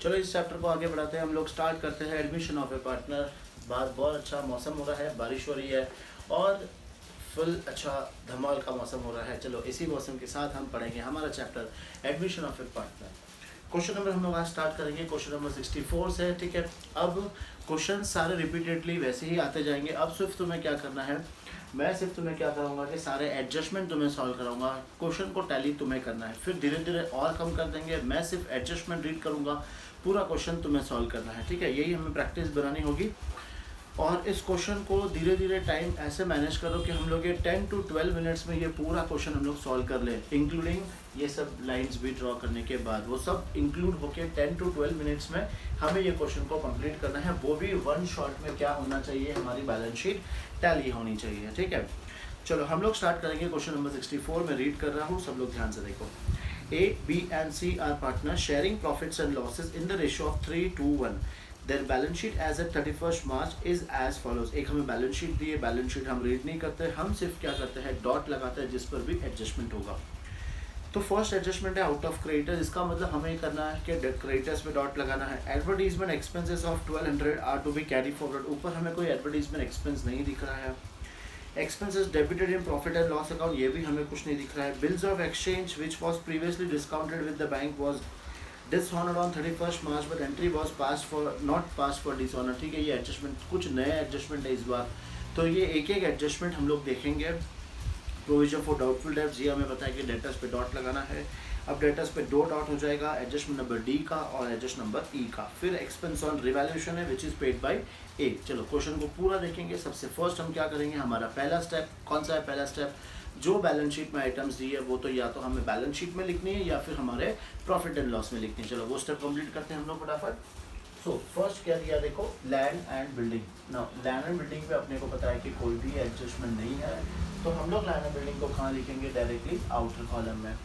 चलो इस चैप्टर को आगे बढ़ाते हैं, हम लोग स्टार्ट करते हैं एडमिशन ऑफ ए पार्टनर। बात बहुत अच्छा मौसम हो रहा है, बारिश हो रही है और फुल अच्छा धमाल का मौसम हो रहा है। चलो इसी मौसम के साथ हम पढ़ेंगे हमारा chapter admission of A partner. Question number हम लोग आज स्टार्ट करेंगे क्वेश्चन नंबर 64 से, ठीक है। अब क्वेश्चन सारे रिपीटेडली वैसे ही आते जाएंगे। अब सिर्फ तुम्हें क्या करना है, मैं सिर्फ तुम्हें क्या कराऊंगा कि सारे एडजस्टमेंट तुम्हें सॉल्व कराऊंगा, क्वेश्चन को टैली तुम्हें करना है, फिर धीरे धीरे और कम कर देंगे। मैं सिर्फ एडजस्टमेंट रीड करूंगा, पूरा क्वेश्चन तुम्हें सॉल्व करना है, ठीक है। यही हमें प्रैक्टिस बनानी होगी। और इस क्वेश्चन को धीरे धीरे टाइम ऐसे मैनेज करो कि हम लोग ये 10 to 12 मिनट्स में ये पूरा क्वेश्चन हम लोग सॉल्व कर ले, इंक्लूडिंग ये सब लाइंस भी ड्रॉ करने के बाद। वो सब इंक्लूड होके 10 to 12 मिनट्स में हमें ये क्वेश्चन को कंप्लीट करना है। वो भी वन शॉट में क्या होना चाहिए, हमारी बैलेंस शीट टैली होनी चाहिए, ठीक है। चलो हम लोग स्टार्ट करेंगे क्वेश्चन नंबर 64 में रीड कर रहा हूँ, सब लोग ध्यान से देखो। A, B and C are partners sharing profits and losses in the ratio of 3:1. Their balance sheet as at 31st March is as follows. एक हमें बैलेंस शीट दी है, बैलेंस शीट हम रीड नहीं करते, हम सिर्फ क्या करते हैं, डॉट लगाते हैं जिस पर भी एडजस्टमेंट होगा। तो फर्स्ट एडजस्टमेंट है आउट ऑफ क्रेडिटर्स। इसका मतलब हमें करना है कि क्रेडिटर्स पे डॉट लगाना है। Advertisement expenses of 1200 are to be carry forward. ऊपर हमें कोई एडवर्टीजमेंट एक्सपेंस नहीं दिख रहा है। Expenses debited in profit and loss account, ये भी हमें कुछ नहीं दिख रहा है। Bills of exchange which was previously discounted with the bank was dishonoured on 31st March but entry was pass for not pass for dishonour, ठीक है। ये एडजस्टमेंट कुछ नया एडजस्टमेंट है इस बार, तो ये एक एक एडजस्टमेंट हम लोग देखेंगे। प्रोविजन फॉर डाउटफुल डेब्ट्स, ये हमें बताया कि डेटर्स पे डॉट लगाना है। अब डेटर्स पे 2 डॉट हो जाएगा, एडजस्टमेंट नंबर डी का और एडजस्ट नंबर ई का। फिर एक्सपेंस ऑन रिवैल्यूएशन है विच इज पेड बाय ए। चलो क्वेश्चन को पूरा देखेंगे। सबसे फर्स्ट हम क्या करेंगे, हमारा पहला स्टेप कौन सा है, पहला स्टेप जो बैलेंस शीट में आइटम्स दी है वो तो या तो हमें बैलेंस शीट में लिखनी है या फिर हमारे प्रॉफिट एंड लॉस में लिखनी है। चलो वो स्टेप कंप्लीट करते हैं हम लोग फटाफट। सो फर्स्ट क्या दिया, देखो लैंड एंड बिल्डिंग। ना लैंड एंड बिल्डिंग पे अपने को पता है कि कोई भी एडजस्टमेंट नहीं है, तो हम लोग लैंड एंड बिल्डिंग को कहाँ लिखेंगे, डायरेक्टली आउटर कॉलम में।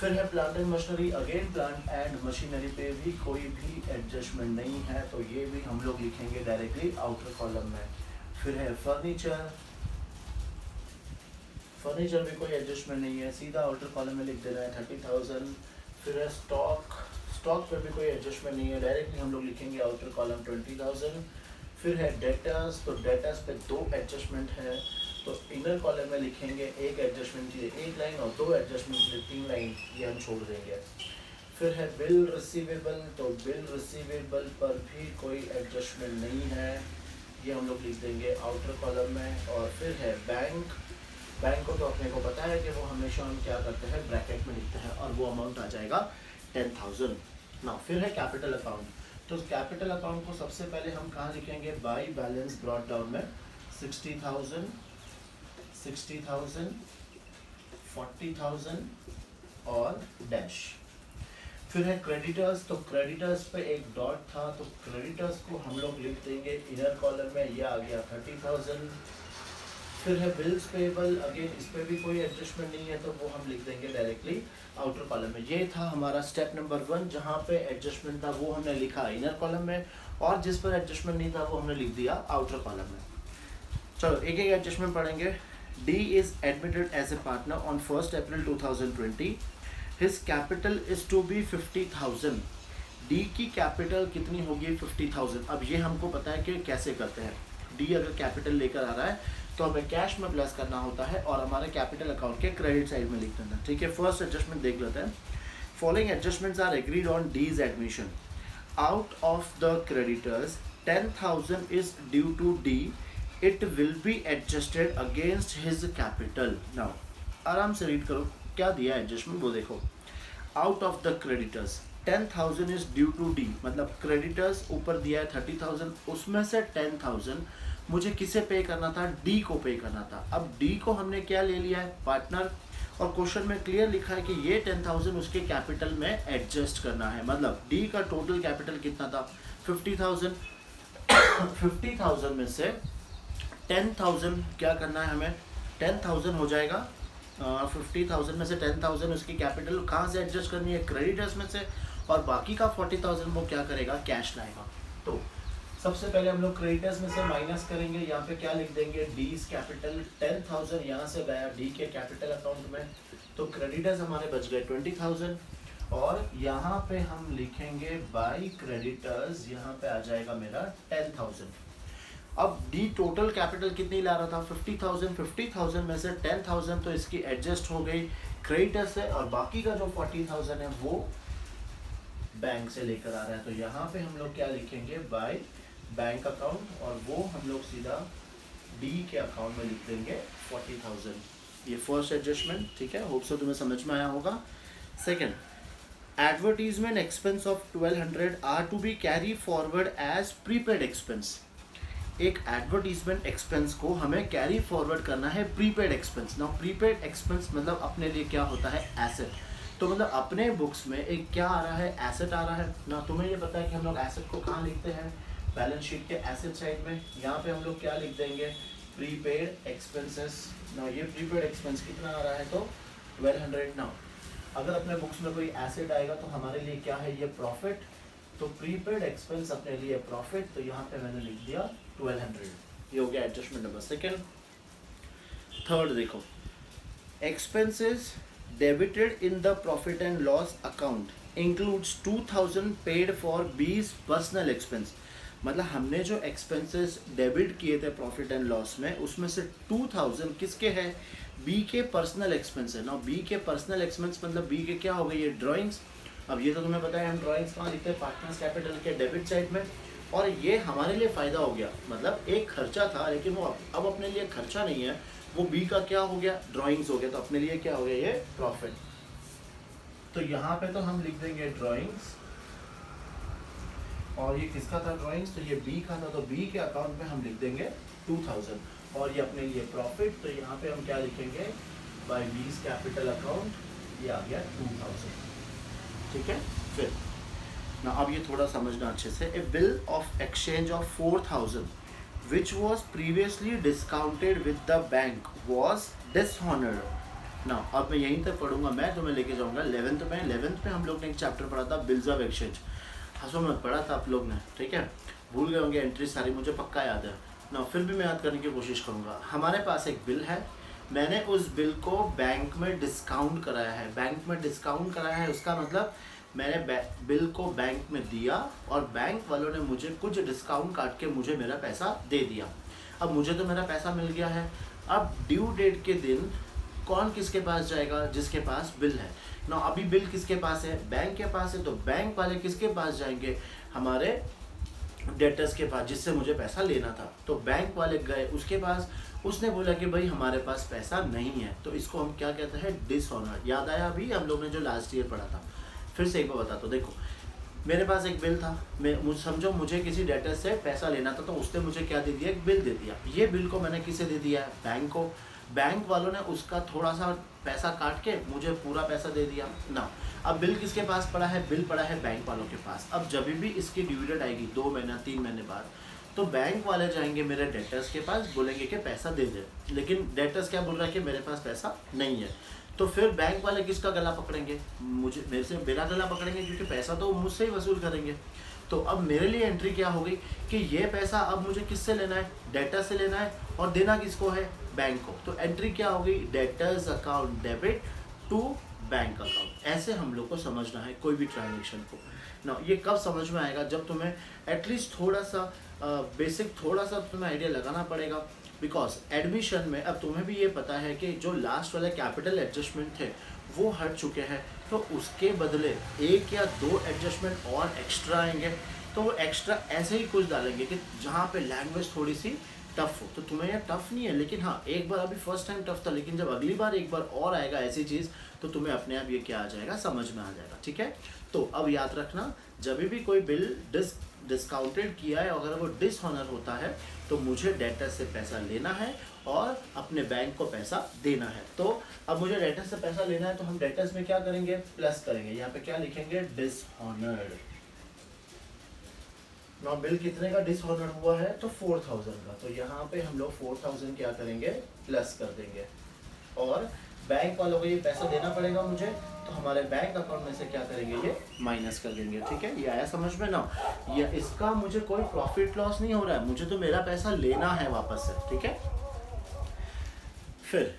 फिर है plant and machinery, again plant and machinery पे भी कोई भी एडजस्टमेंट नहीं है, तो ये भी हम लोग लिखेंगे डायरेक्टली आउटर कॉलम में। फिर है फर्नीचर, फर्नीचर भी कोई एडजस्टमेंट नहीं है, सीधा आउटर कॉलम में लिख देना है 30,000। फिर है स्टॉक, स्टॉक पे भी कोई एडजस्टमेंट नहीं है, डायरेक्टली हम लोग लिखेंगे आउटर कॉलम 20,000। फिर है डेटर्स, तो डेटर्स पे 2 एडजस्टमेंट है, तो इनर कॉलम में लिखेंगे एक एडजस्टमेंट के लिए 1 लाइन और 2 एडजस्टमेंट के लिए 3 लाइन, ये हम छोड़ देंगे। फिर है बिल रिसीवेबल, तो बिल रिसीवेबल पर भी कोई एडजस्टमेंट नहीं है, ये हम लोग लिख देंगे आउटर कॉलम में। और फिर है बैंक, बैंक को तो अपने को पता है कि वो हमेशा हम क्या करते हैं, ब्रैकेट में लिखते हैं और वो अमाउंट आ जाएगा 10,000 ना। फिर है कैपिटल अकाउंट, तो कैपिटल अकाउंट को सबसे पहले हम कहाँ लिखेंगे, बाई बैलेंस ब्रॉट डाउन में 60,000, 60,000, 40,000 और डैश। फिर है क्रेडिटर्स, तो क्रेडिटर्स पे एक डॉट था, तो क्रेडिटर्स को हम लोग लिख देंगे इनर कॉलम में, ये आ गया 30,000। फिर है बिल्स पेबल, अगेन इस पे भी कोई एडजस्टमेंट नहीं है, तो वो हम लिख देंगे डायरेक्टली आउटर कॉलम में। ये था हमारा स्टेप नंबर 1, जहाँ पे एडजस्टमेंट था वो हमने लिखा इनर कॉलम में, और जिस पर एडजस्टमेंट नहीं था वो हमने लिख दिया आउटर कॉलम में। चलो एक एक एडजस्टमेंट पढ़ेंगे। D is admitted as a partner on 1st April 2020. His capital is to be 50,000. D की कैपिटल कितनी होगी, 50,000। अब ये हमको पता है कि कैसे करते हैं। D अगर कैपिटल लेकर आ रहा है तो हमें कैश में प्लस करना होता है और हमारे कैपिटल अकाउंट के क्रेडिट साइड में लिख देना, ठीक है। फर्स्ट एडजस्टमेंट देख लेते हैं। Following adjustments are agreed on D's admission. Out of the creditors 10,000 is due to D, it will be adjusted against his capital. Now आराम से रीड करो क्या दिया एडजस्टमेंट, वो देखो। Out of the creditors 10,000 is due to D, मतलब creditors ऊपर दिया है 30,000, उसमें से 10,000 मुझे किसे पे करना था, डी को पे करना था। अब डी को हमने क्या ले लिया है, पार्टनर, और क्वेश्चन में क्लियर लिखा है कि ये 10,000 उसके कैपिटल में एडजस्ट करना है। मतलब डी का टोटल कैपिटल कितना था, 50,000। 50,000 में से 10,000 क्या करना है हमें, 10,000 हो जाएगा। 50,000 में से 10,000 उसकी कैपिटल कहाँ से एडजस्ट करनी है, क्रेडिटर्स में से, और बाकी का 40,000 वो क्या करेगा, कैश लाएगा। तो सबसे पहले हम लोग क्रेडिटर्स में से माइनस करेंगे, यहाँ पे क्या लिख देंगे, डीज कैपिटल। 10,000 यहाँ से गया डी के कैपिटल अकाउंट में, तो क्रेडिटर्स हमारे बच गए 20,000 और यहाँ पे हम लिखेंगे बाई क्रेडिटर्स, यहाँ पे आ जाएगा मेरा 10,000। अब डी टोटल कैपिटल कितनी ला रहा था 50,000, 50,000 में से 10,000 तो इसकी एडजस्ट हो गई क्रेडिटर से, और बाकी का जो 40,000 है वो बैंक से लेकर आ रहा है। तो यहाँ पे हम लोग क्या लिखेंगे बाय बैंक अकाउंट, और वो हम लोग सीधा डी के अकाउंट में लिख देंगे 40,000। ये फर्स्ट एडजस्टमेंट, ठीक है, होप सो तुम्हें समझ में आया होगा। Second, advertisement expense of 1200 are to be carry forward as prepaid expense. एक एडवर्टीजमेंट एक्सपेंस को हमें कैरी फॉरवर्ड करना है prepaid expense. Now prepaid expense मतलब अपने लिए क्या होता है एसेट। तो मतलब अपने बुक्स में एक क्या आ रहा है एसेट आ रहा है ना। तुम्हें ये पता है कि हम लोग एसेट को कहाँ लिखते हैं बैलेंस शीट के एसेट साइड में। यहाँ पे हम लोग क्या लिख देंगे प्रीपेड एक्सपेंसेस। ना ये प्रीपेड एक्सपेंस कितना आ रहा है तो 1200। ना अगर अपने बुक्स में कोई एसेट आएगा तो हमारे लिए क्या है ये प्रॉफिट। तो प्रीपेड एक्सपेंस अपने लिए प्रॉफिट, तो यहाँ पे मैंने लिख दिया 1200। ये हो गया एडजस्टमेंट नंबर सेकेंड। थर्ड देखो, expenses debited in the profit and loss account includes 2000 paid for बीस पर्सनल एक्सपेंस। मतलब हमने जो एक्सपेंसेस डेबिट किए थे प्रॉफिट एंड लॉस में, उसमें से 2000 किसके हैं बी के पर्सनल एक्सपेंस है ना। बी के पर्सनल एक्सपेंस मतलब बी के क्या हो गए ये ड्राइंग्स। अब ये तो तुम्हें पता है हम ड्राइंग्स कहाँ लिखते हैं पार्टनर्स कैपिटल के डेबिट साइड में, और ये हमारे लिए फ़ायदा हो गया। मतलब एक खर्चा था लेकिन वो अब अपने लिए खर्चा नहीं है, वो बी का क्या हो गया ड्राइंग्स हो गया, तो अपने लिए क्या हो गया ये प्रॉफिट। तो यहाँ पे तो हम लिख देंगे ड्राइंग्स, और ये किसका था ड्राइंग्स तो ये बी का था, तो बी के अकाउंट में हम लिख देंगे 2000, और ये अपने लिए प्रॉफिट। तो यहाँ पे हम क्या लिखेंगे बाय बीस कैपिटल अकाउंट, ये आ गया 2000, ठीक है। फिर ना अब ये थोड़ा समझना अच्छे से, a bill of exchange of 4000 which was previously discounted with the bank was dishonoured. ना अब मैं यहीं तक पढ़ूंगा, मैं तुम्हें लेके जाऊंगा 11th में। 11th में हम लोग ने एक चैप्टर पढ़ा था बिल्स ऑफ एक्सचेंज, हंसो मत पढ़ा था आप लोग ने, ठीक है, भूल गए होंगे एंट्री सारी, मुझे पक्का याद है ना, फिर भी मैं याद करने की कोशिश करूँगा। हमारे पास एक बिल है, मैंने उस बिल को बैंक में डिस्काउंट कराया है। बैंक में डिस्काउंट कराया है उसका मतलब मैंने बिल को बैंक में दिया और बैंक वालों ने मुझे कुछ डिस्काउंट काट के मुझे मेरा पैसा दे दिया। अब मुझे तो मेरा पैसा मिल गया है। अब ड्यू डेट के दिन कौन किसके पास जाएगा जिसके पास बिल है ना। अभी बिल किसके पास है बैंक के पास है, तो बैंक वाले किसके पास जाएंगे हमारे डेटर्स के पास जिससे मुझे पैसा लेना था। तो बैंक वाले गए उसके पास, उसने बोला कि भाई हमारे पास पैसा नहीं है, तो इसको हम क्या कहते हैं डिसऑनर। याद आया अभी हम लोग ने जो लास्ट ईयर पढ़ा था, फिर से एक बार बता दो। देखो मेरे पास एक बिल था, मैं समझो मुझे किसी डेटर से पैसा लेना था, तो उसने मुझे क्या दे दिया एक बिल दे दिया। ये बिल को मैंने किसे दे दिया है बैंक को, बैंक वालों ने उसका थोड़ा सा पैसा काट के मुझे पूरा पैसा दे दिया ना। अब बिल किसके पास पड़ा है, बिल पड़ा है बैंक वालों के पास। अब जब भी इसकी ड्यू डेट आएगी 2 महीना 3 महीने बाद, तो बैंक वाले जाएंगे मेरे डेटर्स के पास, बोलेंगे कि पैसा दे दे, लेकिन डेटर्स क्या बोल रहा है कि मेरे पास पैसा नहीं है। तो फिर बैंक वाले किसका गला पकड़ेंगे, मुझे मेरे से मेरा गला पकड़ेंगे, क्योंकि पैसा तो मुझसे ही वसूल करेंगे। तो अब मेरे लिए एंट्री क्या हो गई कि ये पैसा अब मुझे किससे लेना है, डेटर से लेना है, और देना किसको है बैंक को। तो एंट्री क्या हो गई debtors account debit to bank account. ऐसे हम लोग को समझना है कोई भी ट्रांजेक्शन को ना। ये कब समझ में आएगा जब तुम्हें एटलीस्ट थोड़ा सा बेसिक थोड़ा सा तुम्हें आइडिया लगाना पड़ेगा। बिकॉज एडमिशन में अब तुम्हें भी ये पता है कि जो लास्ट वाले कैपिटल एडजस्टमेंट थे वो हट चुके हैं, तो उसके बदले 1 या 2 एडजस्टमेंट और एक्स्ट्रा आएंगे। तो वो एक्स्ट्रा ऐसे ही कुछ डालेंगे कि जहाँ पे लैंग्वेज थोड़ी सी टफ हो। तो तुम्हें यह टफ नहीं है, लेकिन हाँ एक बार अभी फर्स्ट टाइम टफ था, लेकिन जब अगली बार एक बार और आएगा ऐसी चीज़, तो तुम्हें अपने आप ये क्या आ जाएगा समझ में आ जाएगा, ठीक है। तो अब याद रखना, जब भी कोई बिल डिस्काउंटेड किया है, अगर वो डिसऑनर होता है, तो मुझे डेटर से पैसा लेना है और अपने बैंक को पैसा देना है। तो अब मुझे डेटर से पैसा लेना है, तो हम डेटर्स में क्या करेंगे प्लस करेंगे, यहाँ पे क्या लिखेंगे डिसऑनर्ड। ना बिल कितने का डिसऑनर हुआ है तो 4000 का, तो यहाँ पे हम लोग 4000 क्या करेंगे प्लस कर देंगे, और बैंक वालों को ये पैसा देना पड़ेगा मुझे, तो हमारे बैंक अकाउंट में से क्या करेंगे ये माइनस कर देंगे, ठीक है। ये आया समझ में ना। ये इसका मुझे कोई प्रॉफिट लॉस नहीं हो रहा है, मुझे तो मेरा पैसा लेना है वापस से, ठीक है। फिर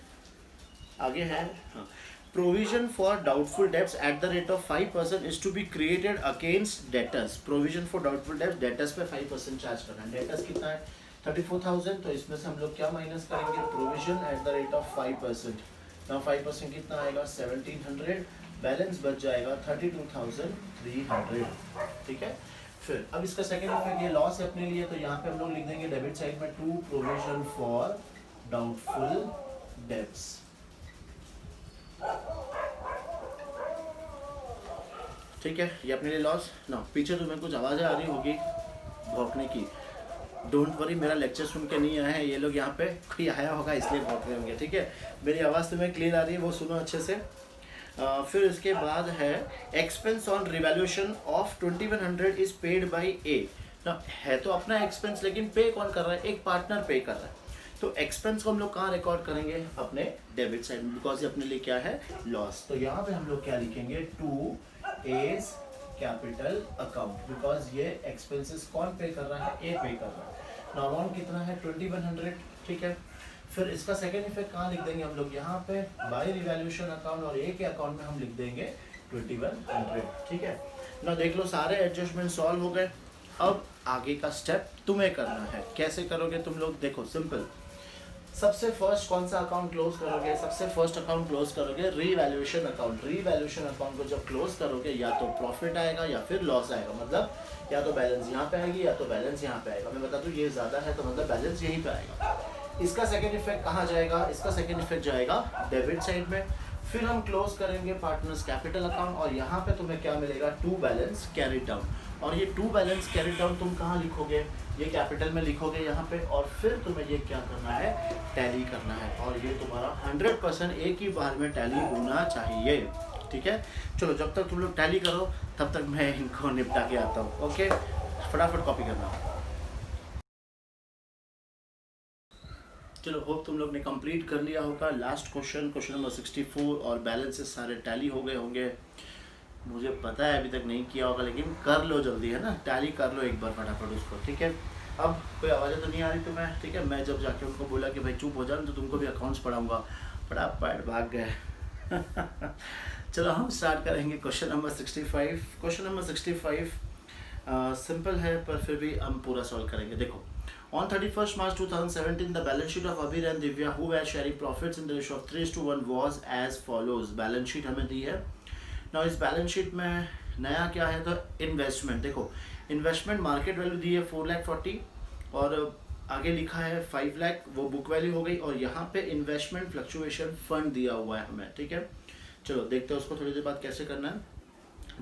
आगे है हाँ, provision for doubtful debts at the rate of 5% is to be created against debtors. Provision for doubtful debts, debtors पे 5% चार्ज करना है. debtors कितना है 34,000, तो इसमें से हम लोग क्या माइनस करेंगे, provision at the rate of 5%. now 5% कितना आएगा 1700, बैलेंस बच जाएगा 32,300. ठीक है. फिर अब इसका सेकंड इफेक्ट ये लॉस है अपने लिए, तो यहाँ पे हम लोग लिख देंगे डेबिट साइड में to provision for doubtful debts. ठीक है, ये अपने लिए लॉस. ना पीछे तुम्हें कुछ आवाज़ें आ रही होगी भौंकने की. डोंट वरी, मेरा लेक्चर सुन के नहीं आया है ये लोग, यहाँ पे कोई आया होगा इसलिए भौंक रहे होंगे. ठीक है, मेरी आवाज़ तुम्हें क्लियर आ रही है, वो सुनो अच्छे से. फिर इसके बाद है expense on revaluation of 2100 is paid by A. ना है तो अपना एक्सपेंस, लेकिन पे कौन कर रहा है, एक पार्टनर पे कर रहा है. तो एक्सपेंस को हम लोग कहाँ रिकॉर्ड करेंगे, अपने डेबिट साइड में, बिकॉज ये अपने लिए क्या है, लॉस. तो यहाँ पे हम लोग क्या लिखेंगे, to as capital account, because ये एक्सपेंसेस कौन पे कर रहा है, ए पे कर रहा है. नाउ अमाउंट कितना है 2100. ठीक है. फिर इसका सेकेंड इफेक्ट कहाँ लिख देंगे हम लोग, यहाँ पे बाय रिवैल्यूएशन अकाउंट, और ए के अकाउंट में हम लिख देंगे 2100. ठीक है ना. देख लो सारे एडजस्टमेंट सॉल्व हो गए. अब आगे का स्टेप तुम्हें करना है. कैसे करोगे तुम लोग, देखो सिंपल. सबसे फर्स्ट कौन सा अकाउंट क्लोज करोगे, सबसे फर्स्ट अकाउंट क्लोज करोगे रीवैल्यूएशन अकाउंट. रीवैल्यूएशन अकाउंट को जब क्लोज करोगे या तो प्रॉफिट आएगा या फिर लॉस आएगा. मतलब या तो बैलेंस यहाँ पे आएगी या तो बैलेंस यहाँ पे आएगा. मैं बता दूँ ये ज़्यादा है तो मतलब बैलेंस यहीं पे आएगा. इसका सेकेंड इफेक्ट कहाँ जाएगा, इसका सेकेंड इफेक्ट जाएगा डेबिट साइड में. फिर हम क्लोज करेंगे पार्टनर्स कैपिटल अकाउंट, और यहाँ पे तुम्हें क्या मिलेगा, टू बैलेंस कैरी डाउन. और ये टू बैलेंस कैरी डाउन तुम कहाँ लिखोगे, ये कैपिटल में लिखोगे यहाँ पे. और फिर तुम्हें ये क्या करना है, टैली करना है. और ये तुम्हारा 100% एक ही बार में टैली होना चाहिए. ठीक है. चलो जब तक तुम लोग टैली करो तब तक मैं इनको निपटा के आता हूँ. ओके, फटाफट कॉपी करना. चलो होप तुम लोग ने कंप्लीट कर लिया होगा. लास्ट क्वेश्चन, क्वेश्चन नंबर 64, और बैलेंसेस सारे टैली हो गए होंगे. मुझे पता है अभी तक नहीं किया होगा, लेकिन कर लो जल्दी, है ना, टैली कर लो एक बार फटाफट उसको. ठीक है. अब कोई आवाज़ें तो नहीं आ रही तुम्हें. ठीक है. मैं जब जाके उनको बोला कि भाई चुप हो जाओ तो तुमको भी अकाउंट्स पढ़ाऊँगा, फटाफट भाग गए. चलो हम स्टार्ट करेंगे question number 65. Question number 65 simple है पर फिर भी हम पूरा सॉल्व करेंगे. देखो, on 31st March 2017 the balance sheet of Abir and Divya who were sharing profits in the ratio of 3:1 was as follows. Balance sheet हमें दी है. now इस बैलेंस शीट में नया क्या है, तो इन्वेस्टमेंट. देखो इन्वेस्टमेंट मार्केट वैल्यू दी है 4,40,000 और आगे लिखा है 5 लाख, वो बुक वैल्यू हो गई. और यहाँ पे इन्वेस्टमेंट फ्लक्चुएशन फंड दिया हुआ है हमें. ठीक है. चलो देखते हैं उसको थोड़ी देर बाद कैसे करना है.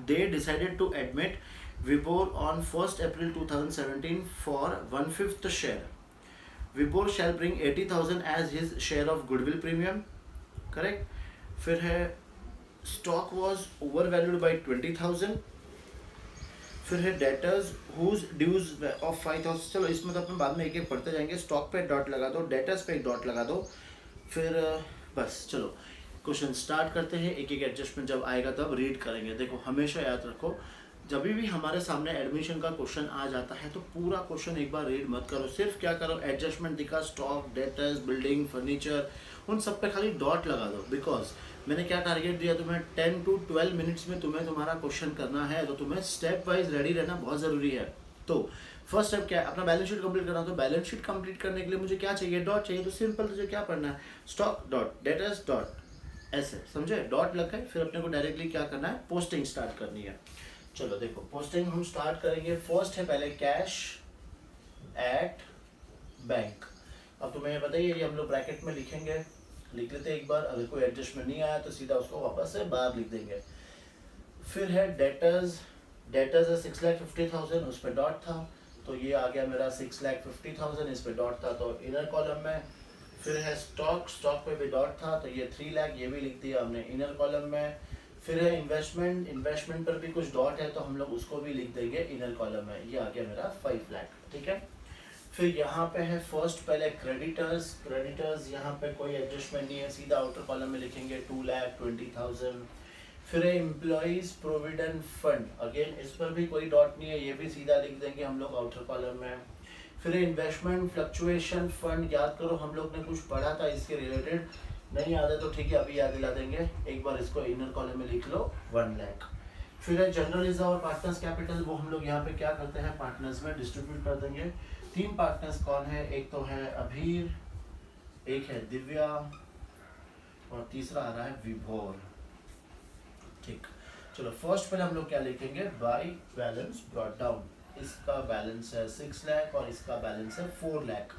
they decided to admit Vibor on 1st April 2017 for 1/5 share. Vibor shall bring 80,000 as his share of goodwill premium. Correct. फिर है stock was overvalued by 20,000. फिर है debtors whose dues of 5,000. चलो इसमें तो अपन बाद में एक एक पढ़ते जाएंगे. स्टॉक पे डॉट लगा दो, डेटर्स पे एक डॉट लगा दो. फिर बस चलो क्वेश्चन स्टार्ट करते हैं. एक एक एडजस्टमेंट जब आएगा तब रीड करेंगे. देखो हमेशा याद रखो, जब भी हमारे सामने एडमिशन का क्वेश्चन आ जाता है तो पूरा क्वेश्चन एक बार रीड मत करो. सिर्फ क्या करो, एडजस्टमेंट दिखा, स्टॉक, डेटर्स, बिल्डिंग, फर्नीचर, उन सब पे खाली डॉट लगा दो. बिकॉज मैंने क्या टारगेट दिया तुम्हें, 10 to 12 मिनट्स में तुम्हें तुम्हारा क्वेश्चन करना है. तो तुम्हें स्टेप वाइज रेडी रहना बहुत ज़रूरी है. तो फर्स्ट स्टेप क्या है, अपना बैलेंस शीट कंप्लीट करना. तो बैलेंस शीट कंप्लीट करने के लिए मुझे क्या चाहिए, डॉट चाहिए. तो सिंपल तुझे क्या पढ़ना है, स्टॉक डॉट, डेटर्स डॉट, ऐसे समझे, डॉट लग गए. फिर अपने को डायरेक्टली क्या करना है, पोस्टिंग स्टार्ट करनी है. चलो देखो पोस्टिंग हम स्टार्ट करेंगे. फर्स्ट है पहले कैश एट बैंक. अब तुम्हें ये बताइए, ये हम लोग ब्रैकेट में लिखेंगे, लिख लेते हैं एक बार. अगर कोई एडजस्टमेंट नहीं आया तो सीधा उसको वापस से बाहर लिख देंगे. फिर है डेटर्स. डेटर्स है 6,50,000, उस पर डॉट था तो ये आ गया मेरा 6,50,000, इस पर डॉट था तो इनर कॉलम में. फिर है स्टॉक. स्टॉक पे भी डॉट था तो ये 3 लाख, ये भी लिख दिया हमने इनर कॉलम में. फिर है इन्वेस्टमेंट. इन्वेस्टमेंट पर भी कुछ डॉट है तो हम लोग उसको भी लिख देंगे इनर कॉलम में. ये आ गया मेरा 5 लाख. ठीक है. फिर यहाँ पे है फर्स्ट पहले क्रेडिटर्स. क्रेडिटर्स यहाँ पे कोई एडजस्टमेंट नहीं है, सीधा आउटर कॉलम में लिखेंगे 2,20,000. फिर है एम्प्लॉइज प्रोविडेंट फंड. अगेन इस पर भी कोई डॉट नहीं है, ये भी सीधा लिख देंगे हम लोग आउटर कॉलम में. फिर इन्वेस्टमेंट फ्लक्चुएशन फंड. याद करो हम लोग ने कुछ पढ़ा था इसके रिलेटेड, नहीं याद है तो ठीक है, अभी याद दिला देंगे। एक बार इसको इनर कॉलम में लिख लो 1 लाख। फिर है जनरल रिजर्व और पार्टनर्स कैपिटल, वो हम लोग यहाँ पे क्या करते हैं, पार्टनर्स में डिस्ट्रीब्यूट कर देंगे। 3 पार्टनर्स कौन है, एक तो है अभीर, एक है दिव्या और तीसरा आ रहा है विभोर। ठीक, चलो फर्स्ट पहले हम लोग क्या लिखेंगे, बाय बैलेंस ब्रॉट डाउन। इसका बैलेंस है 6 लाख और इसका बैलेंस है 4 लाख।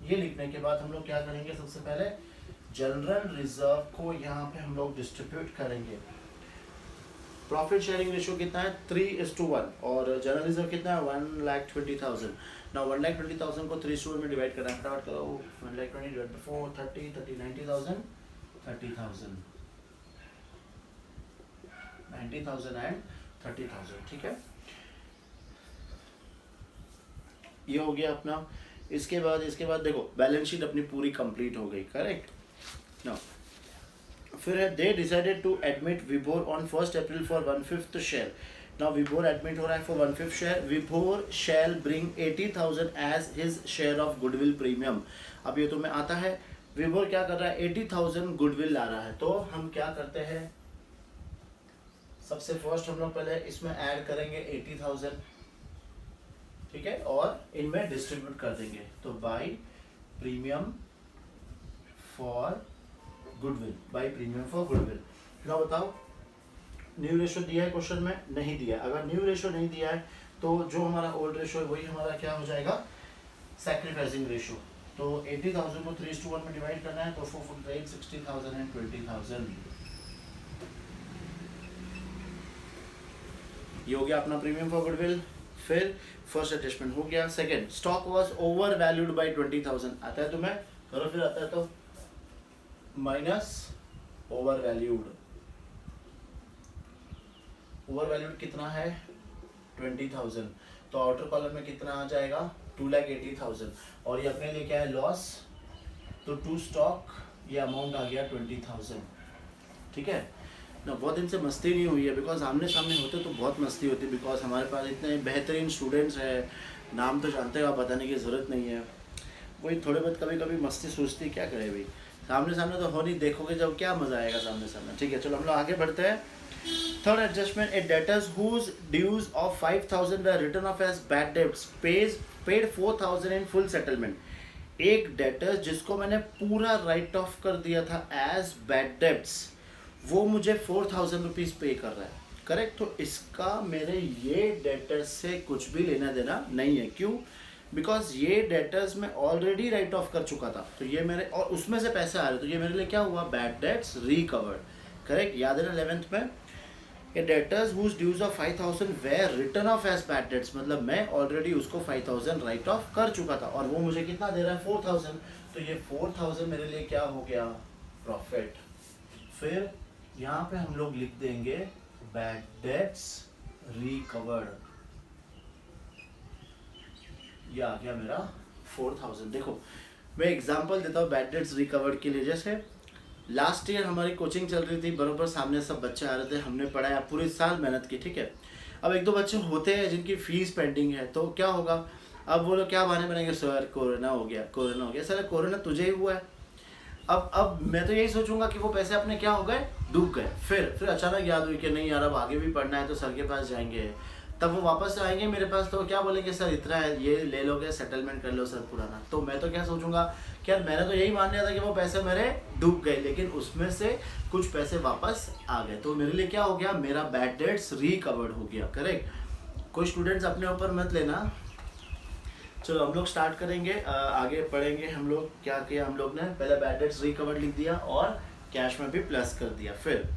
ये लिखने के बाद हम लोग क्या करेंगे, सबसे पहले जनरल रिजर्व को यहाँ पे हम लोग डिस्ट्रीब्यूट करेंगे। प्रॉफिट शेयरिंग रेशियो कितना है, 3:1 और जनरल रिजर्व कितना है 1,20,000। ना 1,20,000 को 3:1 में डिवाइड करना है, फटाफट करो। 1,20,000 डिवाइड बाय 4, 30, 30, 90,000, 30,000, 90,000 एंड 30,000। ठीक है, ये हो गया अपना। इसके बाद देखो बैलेंस शीट अपनी पूरी कंप्लीट हो गई, करेक्ट। नाउ फिर है they decided to admit Vibhor on 1 April for 1/5 share. Now Vibhor admit हो रहा है for 1/5 share. Vibhor shall bring 80,000 as his share of goodwill premium. अब ये तुम्हें आता है, विभोर क्या कर रहा है, 80,000 गुडविल ला रहा है। तो हम क्या करते हैं, सबसे फर्स्ट हम लोग पहले इसमें ऐड करेंगे 80,000, ठीक है, और इनमें डिस्ट्रीब्यूट कर देंगे। तो by premium for goodwill, by premium for goodwill. now बताओ न्यू रेशो दिया है क्वेश्चन में, नहीं दिया है। अगर न्यू रेशो नहीं दिया है तो जो हमारा ओल्ड रेशो है वही हमारा क्या हो जाएगा, सैक्रिफाइसिंग रेशो। तो 80,000 को 3:1 में डिवाइड करना है, तो 4 4 8 60,000 एंड 20,000। ये हो गया अपना प्रीमियम फॉर गुडविल। फिर फर्स्ट एडजस्टमेंट हो गया। Second, stock was over valued bye 20,000। आता है तुम्हें, करो फिर, आता है तो minus over valued. Over valued कितना है 20,000, तो आउटर कॉलम में कितना आ जाएगा 2,80,000। और ये अपने लिए क्या है, लॉस। तो टू स्टॉक ये अमाउंट आ गया 20,000। ठीक है ना, बहुत दिन से मस्ती नहीं हुई है, बिकॉज आमने सामने होते तो बहुत मस्ती होती, बिकॉज हमारे पास इतने बेहतरीन स्टूडेंट्स हैं, नाम तो जानते हो आप, बताने की ज़रूरत नहीं है। वही थोड़े बहुत कभी कभी मस्ती सोचती, क्या करे भाई, सामने सामने तो हो नहीं, देखोगे जब क्या मज़ा आएगा सामने सामने। ठीक है, चलो हम लोग आगे बढ़ते हैं। Third adjustment, a debtors whose dues of 5,000 were written off as bad debts paid 4,000 in full settlement. एक डेटर्स जिसको मैंने पूरा राइट ऑफ कर दिया था एज बैड डेब्ट्स, वो मुझे 4,000 रुपीज़ पे कर रहा है, करेक्ट। तो इसका मेरे ये डेटर्स से कुछ भी लेना देना नहीं है। क्यों, बिकॉज ये डेटर्स मैं ऑलरेडी राइट ऑफ कर चुका था, तो ये मेरे, और उसमें से पैसे आ रहे, तो ये मेरे लिए क्या हुआ, बैड डेट्स रिकवर्ड, करेक्ट। याद है ना 11th में, ये debtors whose dues of 5,000 were written off as bad debts, मतलब मैं ऑलरेडी उसको 5,000 राइट ऑफ कर चुका था, और वो मुझे कितना दे रहा है 4,000। तो ये 4,000 मेरे लिए क्या हो गया, प्रॉफिट। फिर यहाँ पे हम लोग लिख देंगे बैड डेट्स रिकवर्ड, ये आ गया मेरा 4,000। देखो मैं एग्जांपल देता हूँ बैड डेट्स रिकवर्ड के लिए। जैसे लास्ट ईयर हमारी कोचिंग चल रही थी, बराबर सामने सब बच्चे आ रहे थे, हमने पढ़ाया पूरे साल, मेहनत की, ठीक है। अब एक दो बच्चे होते हैं जिनकी फीस पेंडिंग है, तो क्या होगा, अब वो लोग क्या बहाने बनाएंगे, सर कोरोना हो गया, कोरोना हो गया। सर कोरोना तुझे ही हुआ है। अब मैं तो यही सोचूंगा कि वो पैसे अपने क्या हो गए, डूब गए। फिर अचानक याद हुई कि नहीं यार अब आगे भी पढ़ना है, तो सर के पास जाएंगे, तब वो वापस आएंगे मेरे पास, तो क्या बोलेंगे, सर इतना है, ये ले लोगे, सेटलमेंट कर लो सर पुराना। तो मैं तो क्या सोचूंगा कि यार मैंने तो यही मान लिया था कि वो पैसे मेरे डूब गए, लेकिन उसमें से कुछ पैसे वापस आ गए, तो मेरे लिए क्या हो गया, मेरा बैड डेट्स रिकवर्ड हो गया, करेक्ट। कोई स्टूडेंट्स अपने ऊपर मत लेना। चलो हम लोग स्टार्ट करेंगे, आगे पढ़ेंगे। हम लोग क्या किया, हम लोग ने पहले बैड डेट्स रिकवर्ड लिख दिया और कैश में भी प्लस कर दिया। फिर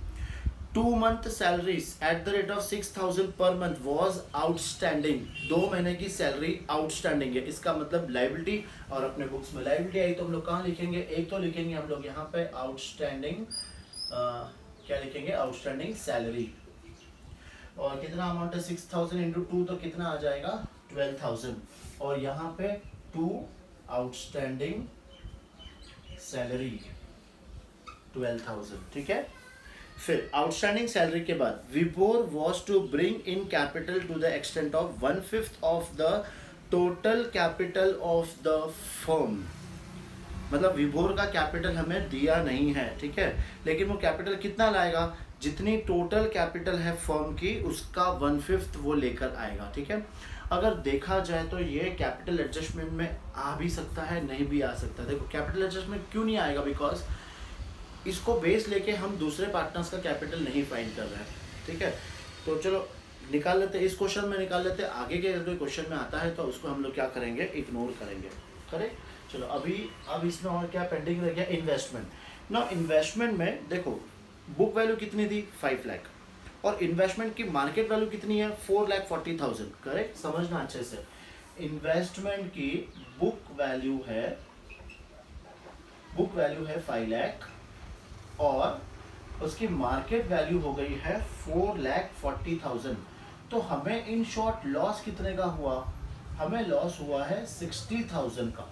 2 month salaries at the rate of 6,000 per month was outstanding। 2 महीने की सैलरी आउटस्टैंडिंग है, इसका मतलब लाइबिलिटी, और अपने बुक्स में लाइबिलिटी आई तो हम लोग कहाँ लिखेंगे, एक तो लिखेंगे हम लोग यहाँ पे आउटस्टैंडिंग, क्या लिखेंगे, आउटस्टैंडिंग सैलरी। और कितना अमाउंट है 6,000 इंटू 2, तो कितना आ जाएगा 12,000, और यहाँ पे 2 आउटस्टैंडिंग सैलरी 12,000, ठीक है। फिर आउटस्टैंडिंग सैलरी के बाद Vibhor was to bring in capital to the extent of 1/5 of the total capital of the firm. मतलब विभोर का कैपिटल हमें दिया नहीं है, ठीक है, लेकिन वो कैपिटल कितना लाएगा, जितनी टोटल कैपिटल है फर्म की उसका 1/5 वो लेकर आएगा, ठीक है। अगर देखा जाए तो ये कैपिटल एडजस्टमेंट में आ भी सकता है, नहीं भी आ सकता। देखो कैपिटल एडजस्टमेंट क्यों नहीं आएगा, बिकॉज इसको बेस लेके हम दूसरे पार्टनर्स का कैपिटल नहीं फाइंड कर रहे हैं, ठीक है। तो चलो निकाल लेते हैं, इस क्वेश्चन में निकाल लेते हैं। आगे के अगर कोई क्वेश्चन में आता है तो उसको हम लोग क्या करेंगे, इग्नोर करेंगे, करेक्ट। चलो अब इसमें और क्या पेंडिंग रह गया, इन्वेस्टमेंट। ना इन्वेस्टमेंट में देखो बुक वैल्यू कितनी थी 5 लाख और इन्वेस्टमेंट की मार्केट वैल्यू कितनी है 4,40,000, करेक्ट, समझना अच्छे से। इन्वेस्टमेंट की बुक वैल्यू है 5 लाख और उसकी मार्केट वैल्यू हो गई है 4,40,000। तो हमें इन शॉर्ट लॉस कितने का हुआ, हमें लॉस हुआ है 60,000 का,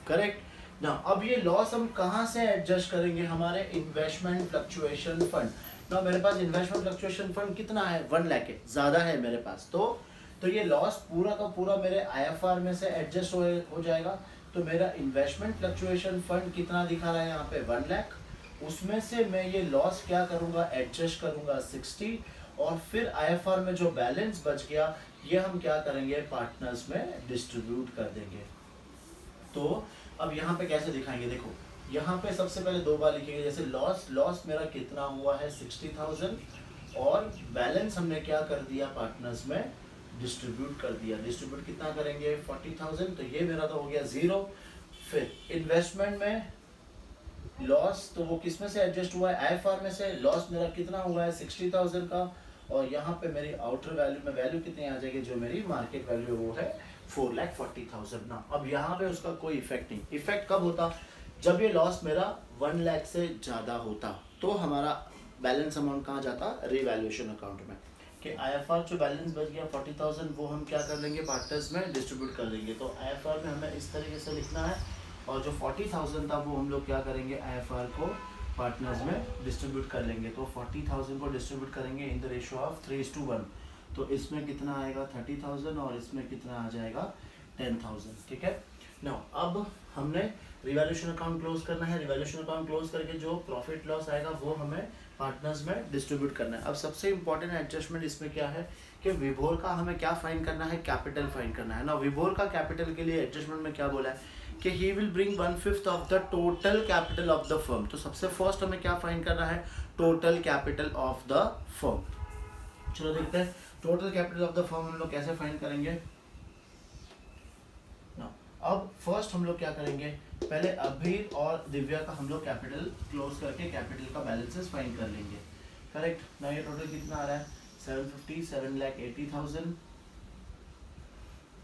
करेक्ट ना। अब ये लॉस हम कहाँ से एडजस्ट करेंगे, हमारे इन्वेस्टमेंट फ्लक्चुएशन फंड। ना मेरे पास इन्वेस्टमेंट फ्लक्चुएशन फंड कितना है 1 लाख है, ज़्यादा है मेरे पास, तो ये लॉस पूरा का पूरा मेरे आईएफआर में से एडजस्ट हो जाएगा। तो मेरा इन्वेस्टमेंट फ्लक्चुएशन फंड कितना दिखा रहा है यहाँ पे 1 लाख, उसमें से मैं ये लॉस क्या करूँगा, एडजस्ट करूँगा 60 और फिर आईएफआर में जो बैलेंस बच गया ये हम क्या करेंगे, पार्टनर्स में डिस्ट्रीब्यूट कर देंगे। तो अब यहाँ पे कैसे दिखाएंगे, देखो यहाँ पे सबसे पहले 2 बार लिखेंगे, जैसे लॉस मेरा कितना हुआ है 60,000 और बैलेंस हमने क्या कर दिया, पार्टनर्स में डिस्ट्रीब्यूट कर दिया। डिस्ट्रीब्यूट कितना करेंगे 40,000, तो ये मेरा तो हो गया 0। फिर इन्वेस्टमेंट में लॉस, तो वो किस में से एडजस्ट हुआ है, आईएफआर में से। लॉस मेरा कितना हुआ है 60,000 का और यहाँ पे मेरी आउटर वैल्यू में वैल्यू कितनी आ जाएगी, जो मेरी मार्केट वैल्यू है वो है 4,40,000 ना। अब यहाँ पे उसका कोई इफेक्ट नहीं, इफेक्ट कब होता, जब ये लॉस मेरा 1 लाख से ज़्यादा होता, तो हमारा बैलेंस अमाउंट कहाँ जाता, रिवैल्यूएशन अकाउंट में, कि आईएफआर जो बैलेंस बच गया 40,000 वो हम क्या कर लेंगे, पार्टनर्स में डिस्ट्रीब्यूट कर देंगे। तो आईएफआर में हमें इस तरीके से लिखना है और जो 40,000 था वो हम लोग क्या करेंगे, आईएफआर को पार्टनर्स में डिस्ट्रीब्यूट कर लेंगे। तो 40,000 को डिस्ट्रीब्यूट करेंगे इन द रेशियो ऑफ 3:1। तो इसमें कितना आएगा 30,000 और इसमें कितना आ जाएगा 10,000, ठीक है ना। अब हमने रिवैल्यूएशन अकाउंट क्लोज करना है, रिवैल्यूएशन अकाउंट क्लोज करके जो प्रॉफिट लॉस आएगा वो हमें पार्टनर्स में डिस्ट्रीब्यूट करना है। अब सबसे इंपॉर्टेंट एडजस्टमेंट इसमें क्या है कि विभोर का हमें क्या फाइंड करना है, कैपिटल फाइंड करना है ना। विभोर का कैपिटल के लिए एडजस्टमेंट में क्या बोला है कि he will bring 1/5 of the total capital of the firm. तो सबसे फर्स्ट हमें क्या फाइंड करना है, total capital of the firm. चलो देखते हैं total capital of the firm हम लोग कैसे फाइंड करेंगे ना। अब फर्स्ट हम लोग क्या करेंगे, पहले अभीर और दिव्या का हम लोग कैपिटल क्लोज करके कैपिटल का बैलेंसेस फाइंड कर लेंगे, करेक्ट ना। ये टोटल कितना आ रहा है 750, 7,80,000,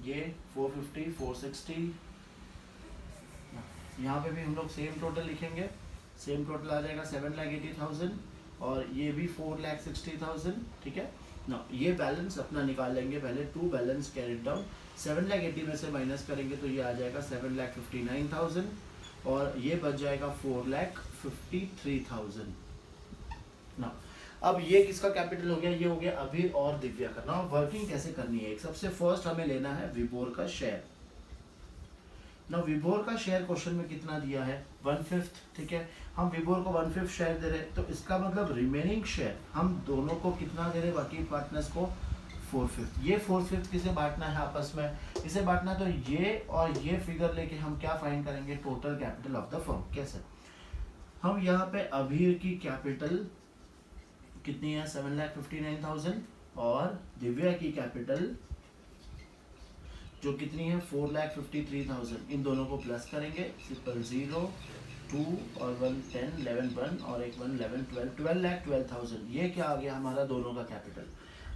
ये 450, 460। यहाँ पे भी हम लोग सेम टोटल लिखेंगे, सेम टोटल आ जाएगा 7,80,000 और ये भी 4,60,000, ठीक है ना। ये बैलेंस अपना निकाल लेंगे, पहले 2 बैलेंस कैरिड डाउन, 7,80,000 में से माइनस करेंगे तो ये आ जाएगा 7,59,000 और ये बच जाएगा 4,53,000 ना। अब ये किसका कैपिटल हो गया, ये हो गया अभीर और दिव्या का ना। वर्किंग कैसे करनी है, एक सबसे फर्स्ट हमें लेना है विभोर का शेयर ना। विभोर का शेयर क्वेश्चन में कितना दिया है 1/5, ठीक है। हम विभोर को 1/5 शेयर दे रहे हैं, तो इसका मतलब रिमेनिंग शेयर हम दोनों को कितना दे रहे, बाकी पार्टनर्स को 4/5। ये 4/5 किसे बांटना है आपस में, इसे बांटना, तो ये और ये फिगर लेके हम क्या फाइंड करेंगे, total capital of the firm. कैसे, हम यहाँ पे अभीर की कैपिटल कितनी है 7,59,000 और दिव्या की कैपिटल जो कितनी है 4,53,000, इन दोनों को प्लस करेंगे, 0, 2 और 1 10, 11 1 और एक 1 11 12, 12,12,000। ये क्या आ गया हमारा दोनों का कैपिटल।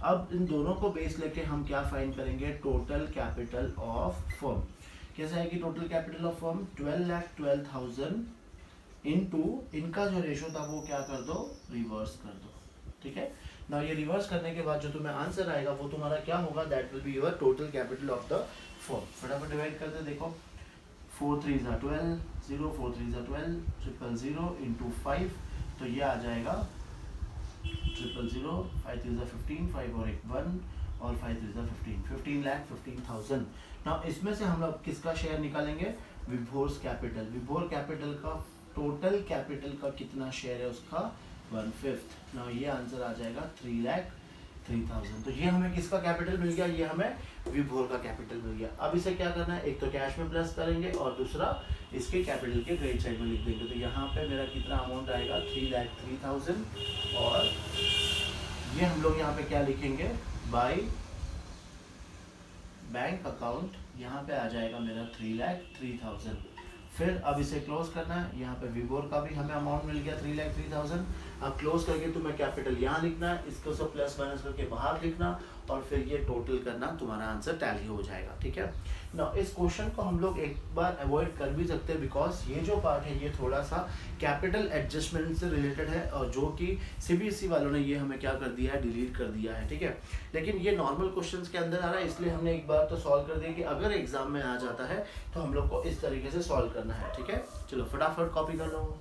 अब इन दोनों को बेस लेके हम क्या फाइंड करेंगे, टोटल कैपिटल ऑफ फर्म। कैसे आएगी total capital of firm, 12,12,000 into इनका जो रेशो था वो क्या कर दो, रिवर्स कर दो, ठीक है ना। ये रिवर्स करने के बाद जो तुम्हें आंसर आएगा वो तुम्हारा क्या होगा, that will be your total capital of the firm. फटाफट डिवाइड करते देखो, 4 3 12, 0 4 3 12, 000 इंटू 5, तो ये आ जाएगा 000, 5 3 15, 5 और 1 1 और 5 3 15,15,15,000। ना इसमें से हम लोग किसका शेयर निकालेंगे, विभोर्स कैपिटल। विभोर कैपिटल का टोटल कैपिटल का कितना शेयर है उसका 1/5। ना ये आंसर आ जाएगा 3,03,000। तो ये हमें किसका कैपिटल मिल गया, ये हमें विभोर का कैपिटल मिल गया। अब इसे क्या करना है, एक तो कैश में प्लस करेंगे और दूसरा इसके कैपिटल के क्रेडिट साइड में लिख देंगे। तो यहाँ पे मेरा कितना अमाउंट आएगा 3,03,000 और ये हम लोग यहाँ पे क्या लिखेंगे, बाय बैंक अकाउंट, यहाँ पे आ जाएगा मेरा 3,03,000। फिर अब इसे क्लोज करना है, यहाँ पे विभोर का भी हमें अमाउंट मिल गया 3,03,000। अब क्लोज करके तुम्हें कैपिटल यहाँ लिखना है, इसको सब प्लस माइनस करके बाहर लिखना और फिर ये टोटल करना, तुम्हारा आंसर टैली हो जाएगा। ठीक है ना। इस क्वेश्चन को हम लोग एक बार अवॉइड कर भी सकते हैं, बिकॉज ये जो पार्ट है ये थोड़ा सा कैपिटल एडजस्टमेंट से रिलेटेड है और जो कि सीबीएसई वालों ने ये हमें क्या कर दिया है, डिलीट कर दिया है। ठीक है, लेकिन ये नॉर्मल क्वेश्चंस के अंदर आ रहा है, इसलिए हमने एक बार तो सॉल्व कर दिया कि अगर एग्जाम में आ जाता है तो हम लोग को इस तरीके से सॉल्व करना है। ठीक है, चलो फटाफट कॉपी कर लो।